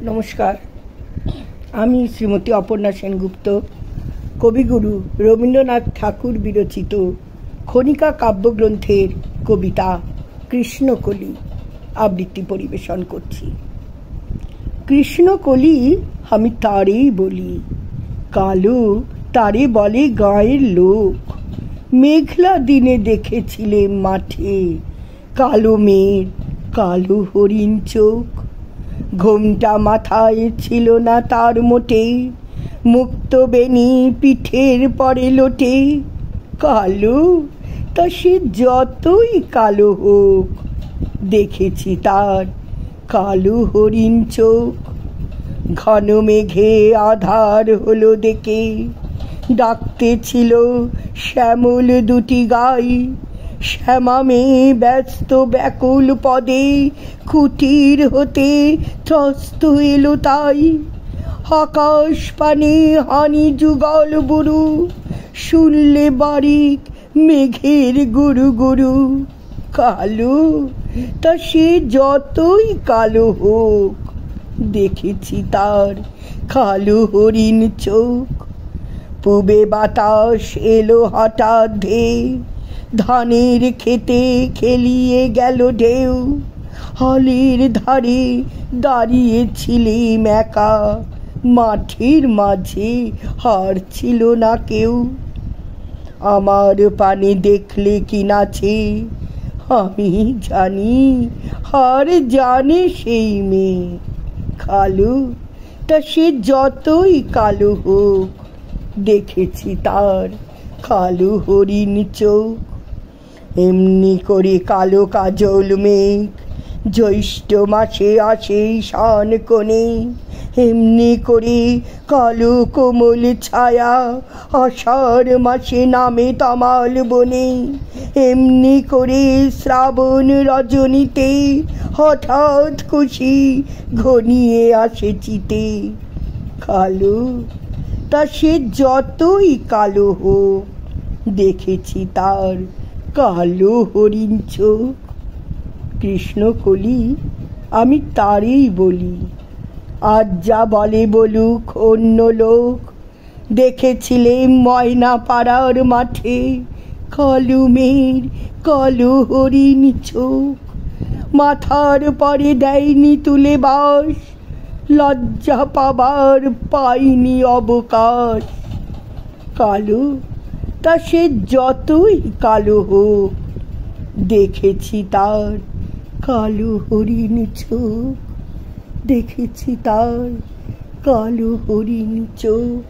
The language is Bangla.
নমস্কার, আমি শ্রীমতী অপর্ণা সেনগুপ্ত কবিগুরু রবীন্দ্রনাথ ঠাকুর বিরচিত খনিকা কাব্যগ্রন্থের কবিতা কৃষ্ণকলি আবৃত্তি পরিবেশন করছি। কৃষ্ণকলি আমি তারেই বলি, কালো তারে বলে গাঁয়ের লোক। মেঘলা দিনে দেখেছিলে মাঠে কালো মেঘ, কালো হরিণ চোখ। ঘোমটা মাথায় ছিল না তার মোটে, মুক্ত বেনি পিঠের পরে লোটে। কালো তা সে যতই কালো হোক, দেখেছি তার কালো হরিণ চোখ। ঘন মেঘে আধার হলো দেখে ডাকতে ছিল শ্যামল দুটি গাই। শ্যামা মেয়ে ব্যস্ত ব্যাকুল পদে কুটির হতে ত্রস্ত এলো তাই। আকাশ পানে হানি যুগল বুরু, শুনলে বারিক মেঘের গুরু গুরু। কালো তা সে যতই কালো হোক, দেখেছি তার কালো হরিণ চোখ। পূবে বাতাস এলো হঠাৎ ধেয়ে, ধানের খেতে খেলিয়ে গেল ঢেউ। হালের ধারে দাঁড়িয়েছিলেম একা, মাঠের মাঝে হার ছিল না কেউ। আমার পানে দেখলে কি নাচে, আমি জানি হার জানে সেই মেয়ে। কালো তা সে যতই কালো হোক, দেখেছি তার কালো হরিণ চোখ। এমনি করে কালো কাজল মেঘ জ্যৈষ্ঠ মাসে আসে শান কোণে। এমনি করে কালো কোমল ছায়া আষাঢ় মাসে নামে তমাল বনে। এমনি করে শ্রাবণ রজনীতে হঠাৎ খুশি ঘনিয়ে আসে চিতে। কালো তা সে যতই কালো হোক, দেখেছি তার কালো হরিণ চোখ। কৃষ্ণকলি আমি তারেই বলি, আজ যা বলে বলুক অন্য লোক। দেখেছিলেম ময়না পাড়ার মাঠে কালো মেঘ, কালো হরিণ চোখ। মাথার পরে দেয়নি তুলে বাস, লজ্জা পাবার পাইনি অবকাশ। কালো তা সে যতই কালো হোক, দেখেছি তার কালো হরিণ চোখ। দেখেছি তার কালো হরিণ চোখ।